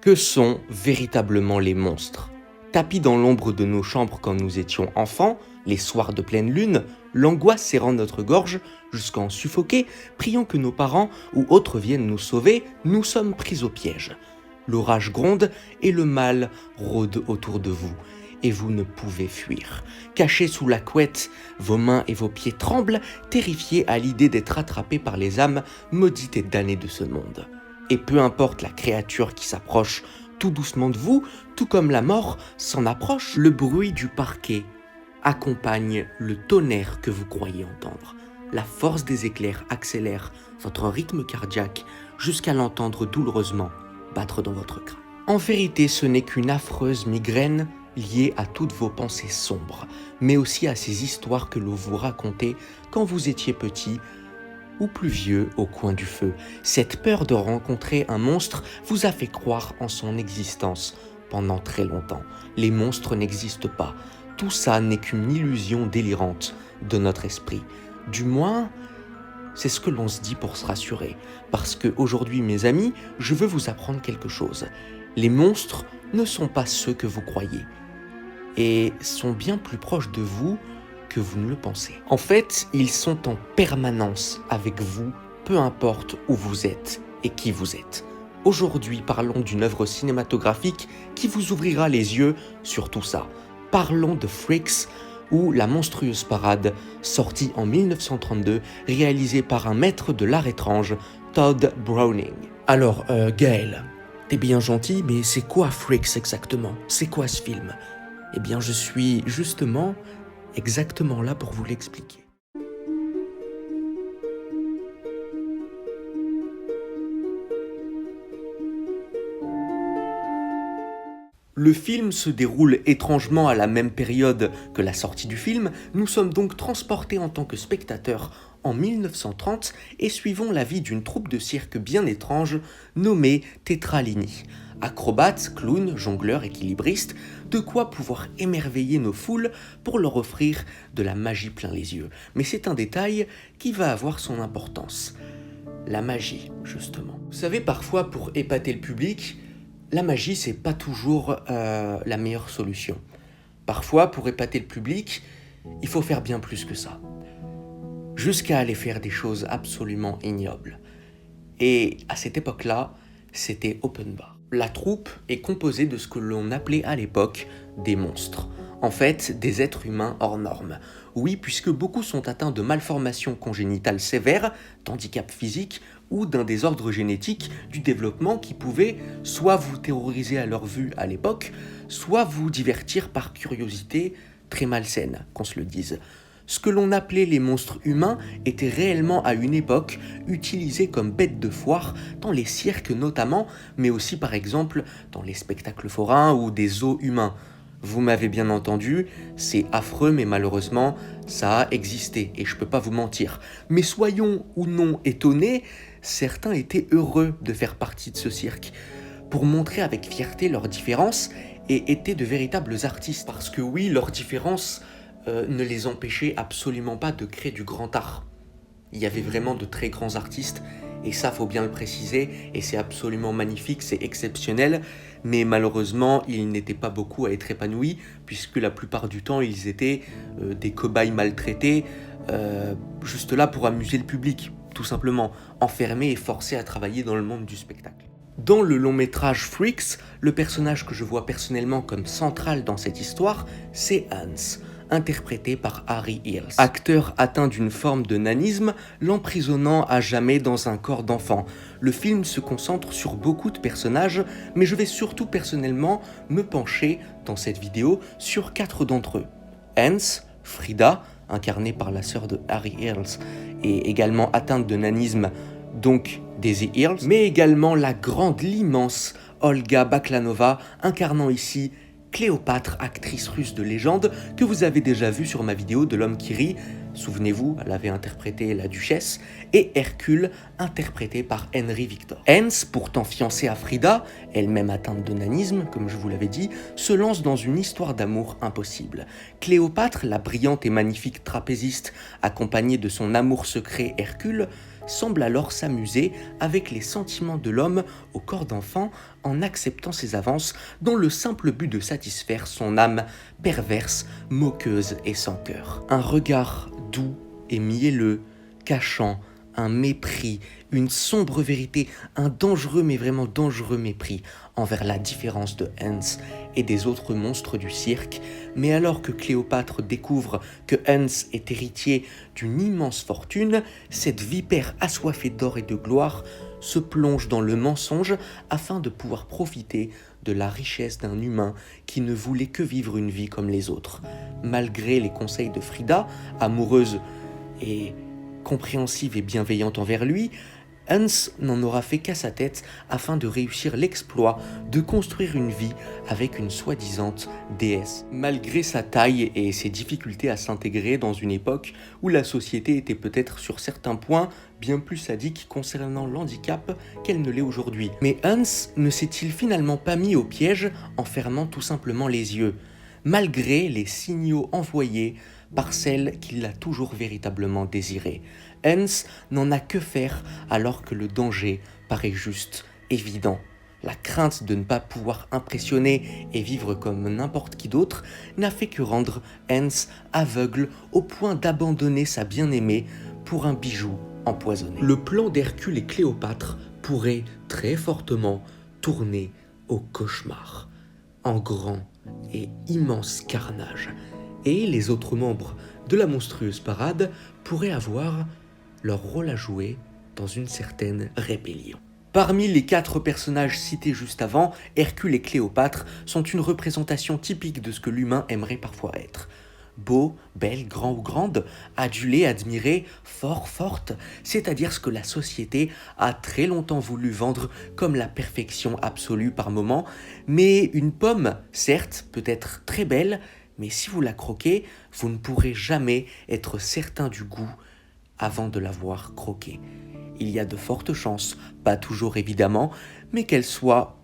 Que sont véritablement les monstres? Tapis dans l'ombre de nos chambres quand nous étions enfants, les soirs de pleine lune, l'angoisse serrant notre gorge jusqu'à en suffoquer, priant que nos parents ou autres viennent nous sauver, nous sommes pris au piège. L'orage gronde et le mal rôde autour de vous, et vous ne pouvez fuir. Cachés sous la couette, vos mains et vos pieds tremblent, terrifiés à l'idée d'être attrapés par les âmes maudites et damnées de ce monde. Et peu importe la créature qui s'approche tout doucement de vous, tout comme la mort s'en approche, le bruit du parquet accompagne le tonnerre que vous croyez entendre. La force des éclairs accélère votre rythme cardiaque jusqu'à l'entendre douloureusement battre dans votre crâne. En vérité, ce n'est qu'une affreuse migraine liée à toutes vos pensées sombres, mais aussi à ces histoires que l'on vous racontait quand vous étiez petit ou plus vieux au coin du feu. Cette peur de rencontrer un monstre vous a fait croire en son existence pendant très longtemps. Les monstres n'existent pas. Tout ça n'est qu'une illusion délirante de notre esprit. Du moins, c'est ce que l'on se dit pour se rassurer. Parce que aujourd'hui, mes amis, je veux vous apprendre quelque chose. Les monstres ne sont pas ceux que vous croyez et sont bien plus proches de vous que vous ne le pensez. En fait, ils sont en permanence avec vous, peu importe où vous êtes et qui vous êtes. Aujourd'hui, parlons d'une œuvre cinématographique qui vous ouvrira les yeux sur tout ça. Parlons de Freaks, ou La monstrueuse parade, sortie en 1932, réalisée par un maître de l'art étrange, Todd Browning. Alors, Gaël, t'es bien gentil, mais c'est quoi Freaks exactement? C'est quoi ce film? Eh bien, je suis justement exactement là pour vous l'expliquer. Le film se déroule étrangement à la même période que la sortie du film, nous sommes donc transportés en tant que spectateurs en 1930 et suivons la vie d'une troupe de cirque bien étrange nommée Tetralini. Acrobates, clowns, jongleurs, équilibristes, de quoi pouvoir émerveiller nos foules pour leur offrir de la magie plein les yeux. Mais c'est un détail qui va avoir son importance. La magie, justement. Vous savez, parfois, pour épater le public, la magie, c'est pas toujours la meilleure solution. Parfois, pour épater le public, il faut faire bien plus que ça. Jusqu'à aller faire des choses absolument ignobles. Et à cette époque-là, c'était open bar. La troupe est composée de ce que l'on appelait à l'époque des monstres. En fait, des êtres humains hors normes. Oui, puisque beaucoup sont atteints de malformations congénitales sévères, d'handicap physique ou d'un désordre génétique du développement qui pouvait soit vous terroriser à leur vue à l'époque, soit vous divertir par curiosité très malsaine, qu'on se le dise. Ce que l'on appelait les monstres humains était réellement à une époque utilisé comme bête de foire dans les cirques notamment, mais aussi par exemple dans les spectacles forains ou des zoos humains. Vous m'avez bien entendu, c'est affreux mais malheureusement ça a existé et je peux pas vous mentir. Mais soyons ou non étonnés, certains étaient heureux de faire partie de ce cirque pour montrer avec fierté leurs différences et étaient de véritables artistes. Parce que oui, leurs différences ne les empêchait absolument pas de créer du grand art. Il y avait vraiment de très grands artistes, et ça faut bien le préciser, et c'est absolument magnifique, c'est exceptionnel, mais malheureusement, ils n'étaient pas beaucoup à être épanouis, puisque la plupart du temps, ils étaient des cobayes maltraités, juste là pour amuser le public, tout simplement, enfermés et forcés à travailler dans le monde du spectacle. Dans le long métrage Freaks, le personnage que je vois personnellement comme central dans cette histoire, c'est Hans, interprété par Harry Hills. Acteur atteint d'une forme de nanisme, l'emprisonnant à jamais dans un corps d'enfant. Le film se concentre sur beaucoup de personnages, mais je vais surtout personnellement me pencher dans cette vidéo sur 4 d'entre eux. Hans, Frida, incarnée par la sœur de Harry Hills, et également atteinte de nanisme, donc Daisy Hills, mais également l'immense Olga Baklanova, incarnant ici Cléopâtre, actrice russe de légende, que vous avez déjà vue sur ma vidéo de l'homme qui rit, souvenez-vous, elle avait interprété la duchesse, et Hercule, interprété par Henry Victor. Hans, pourtant fiancé à Frida, elle-même atteinte de nanisme, comme je vous l'avais dit, se lance dans une histoire d'amour impossible. Cléopâtre, la brillante et magnifique trapéziste, accompagnée de son amour secret Hercule, semble alors s'amuser avec les sentiments de l'homme au corps d'enfant en acceptant ses avances dans le simple but de satisfaire son âme perverse, moqueuse et sans cœur. Un regard doux et mielleux, cachant un mépris, une sombre vérité, un dangereux mais vraiment dangereux mépris envers la différence de Hans et des autres monstres du cirque. Mais alors que Cléopâtre découvre que Hans est héritier d'une immense fortune, cette vipère assoiffée d'or et de gloire se plonge dans le mensonge afin de pouvoir profiter de la richesse d'un humain qui ne voulait que vivre une vie comme les autres. Malgré les conseils de Frida, amoureuse et compréhensive et bienveillante envers lui, Hans n'en aura fait qu'à sa tête afin de réussir l'exploit de construire une vie avec une soi-disant déesse. Malgré sa taille et ses difficultés à s'intégrer dans une époque où la société était peut-être sur certains points bien plus sadique concernant l'handicap qu'elle ne l'est aujourd'hui. Mais Hans ne s'est-il finalement pas mis au piège en fermant tout simplement les yeux, malgré les signaux envoyés par celle qui l'a toujours véritablement désiré. Hans n'en a que faire alors que le danger paraît juste évident. La crainte de ne pas pouvoir impressionner et vivre comme n'importe qui d'autre n'a fait que rendre Hans aveugle au point d'abandonner sa bien-aimée pour un bijou empoisonné. Le plan d'Hercule et Cléopâtre pourrait très fortement tourner au cauchemar, en grand et immense carnage. Et les autres membres de la monstrueuse parade pourraient avoir leur rôle à jouer dans une certaine rébellion. Parmi les 4 personnages cités juste avant, Hercule et Cléopâtre sont une représentation typique de ce que l'humain aimerait parfois être. Beau, belle, grand ou grande, adulé, admiré, fort, forte, c'est-à-dire ce que la société a très longtemps voulu vendre comme la perfection absolue par moment, mais une pomme, certes, peut être très belle, mais si vous la croquez, vous ne pourrez jamais être certain du goût avant de l'avoir croquée. Il y a de fortes chances, pas toujours évidemment, mais qu'elle soit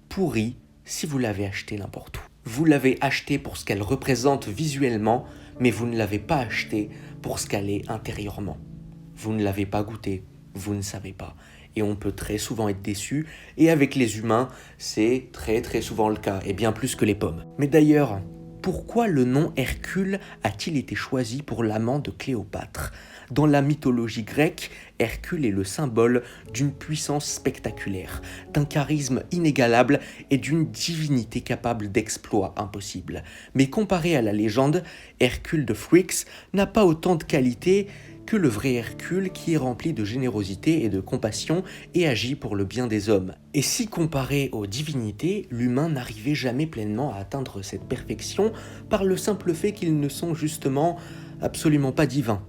pourrie si vous l'avez achetée n'importe où. Vous l'avez achetée pour ce qu'elle représente visuellement, mais vous ne l'avez pas achetée pour ce qu'elle est intérieurement. Vous ne l'avez pas goûtée, vous ne savez pas. Et on peut très souvent être déçu, et avec les humains, c'est très souvent le cas, et bien plus que les pommes. Mais d'ailleurs, pourquoi le nom Hercule a-t-il été choisi pour l'amant de Cléopâtre ? Dans la mythologie grecque, Hercule est le symbole d'une puissance spectaculaire, d'un charisme inégalable et d'une divinité capable d'exploits impossibles. Mais comparé à la légende, Hercule de Phrix n'a pas autant de qualités que le vrai Hercule qui est rempli de générosité et de compassion et agit pour le bien des hommes. Et si comparé aux divinités, l'humain n'arrivait jamais pleinement à atteindre cette perfection par le simple fait qu'ils ne sont justement absolument pas divins.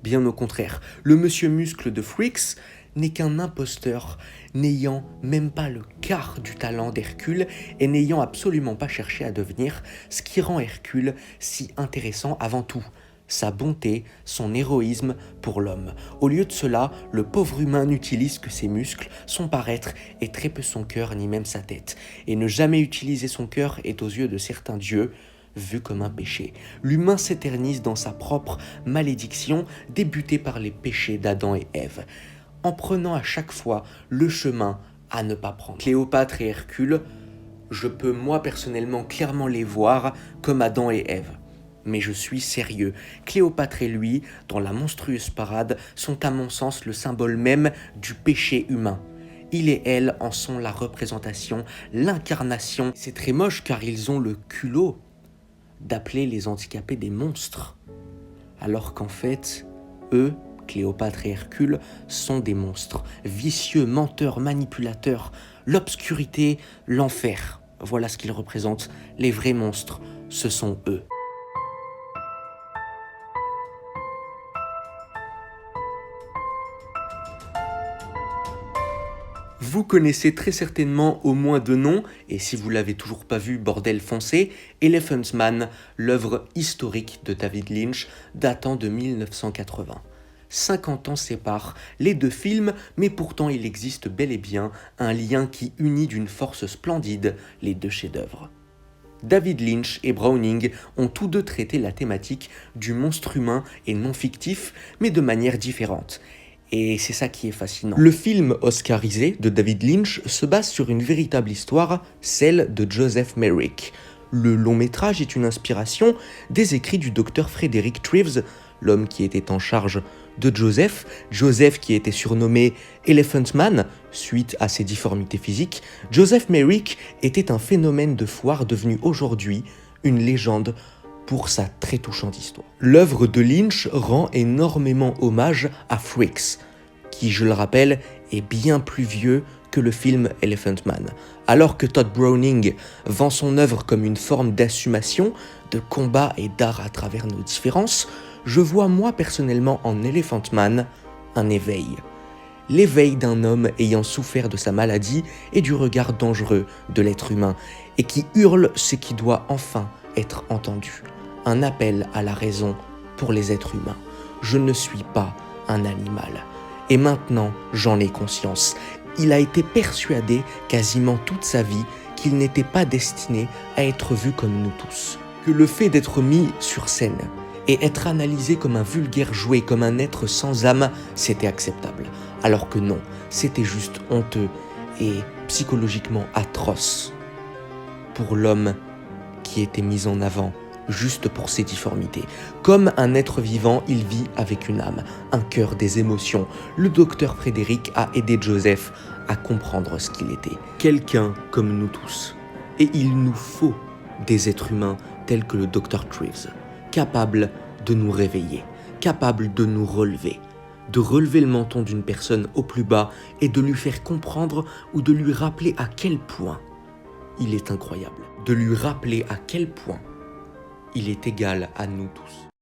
Bien au contraire, le monsieur muscle de Phrix n'est qu'un imposteur, n'ayant même pas le quart du talent d'Hercule et n'ayant absolument pas cherché à devenir ce qui rend Hercule si intéressant avant tout. Sa bonté, son héroïsme pour l'homme. Au lieu de cela, le pauvre humain n'utilise que ses muscles, son paraître et très peu son cœur ni même sa tête. Et ne jamais utiliser son cœur est aux yeux de certains dieux vu comme un péché. L'humain s'éternise dans sa propre malédiction débutée par les péchés d'Adam et Ève, en prenant à chaque fois le chemin à ne pas prendre. Cléopâtre et Hercule, je peux moi personnellement clairement les voir comme Adam et Ève. Mais je suis sérieux. Cléopâtre et lui, dans la monstrueuse parade, sont à mon sens le symbole même du péché humain. Il et elle en sont la représentation, l'incarnation. C'est très moche car ils ont le culot d'appeler les handicapés des monstres. Alors qu'en fait, eux, Cléopâtre et Hercule, sont des monstres. Vicieux, menteurs, manipulateurs, l'obscurité, l'enfer. Voilà ce qu'ils représentent. Les vrais monstres, ce sont eux. Vous connaissez très certainement au moins 2 noms, et si vous l'avez toujours pas vu, bordel foncé, Elephant Man, l'œuvre historique de David Lynch, datant de 1980. 50 ans séparent les 2 films, mais pourtant il existe bel et bien un lien qui unit d'une force splendide les 2 chefs-d'œuvre. David Lynch et Browning ont tous 2 traité la thématique du monstre humain et non fictif, mais de manière différente. Et c'est ça qui est fascinant. Le film oscarisé de David Lynch se base sur une véritable histoire, celle de Joseph Merrick. Le long métrage est une inspiration des écrits du docteur Frederick Treves, l'homme qui était en charge de Joseph qui était surnommé Elephant Man suite à ses difformités physiques. Joseph Merrick était un phénomène de foire devenu aujourd'hui une légende pour sa très touchante histoire. L'œuvre de Lynch rend énormément hommage à Freaks, qui, je le rappelle, est bien plus vieux que le film Elephant Man. Alors que Todd Browning vend son œuvre comme une forme d'assumation, de combat et d'art à travers nos différences, je vois moi personnellement en Elephant Man un éveil. L'éveil d'un homme ayant souffert de sa maladie et du regard dangereux de l'être humain, et qui hurle ce qui doit enfin être entendu. Un appel à la raison pour les êtres humains. Je ne suis pas un animal. Et maintenant, j'en ai conscience. Il a été persuadé quasiment toute sa vie qu'il n'était pas destiné à être vu comme nous tous. Que le fait d'être mis sur scène et être analysé comme un vulgaire jouet, comme un être sans âme, c'était acceptable. Alors que non, c'était juste honteux et psychologiquement atroce pour l'homme qui était mis en avant juste pour ses difformités. Comme un être vivant, il vit avec une âme, un cœur, des émotions. Le docteur Frédéric a aidé Joseph à comprendre ce qu'il était. Quelqu'un comme nous tous. Et il nous faut des êtres humains tels que le docteur Treves, capables de nous réveiller, capables de nous relever, de relever le menton d'une personne au plus bas et de lui faire comprendre ou de lui rappeler à quel point il est incroyable, de lui rappeler à quel point il est égal à nous tous.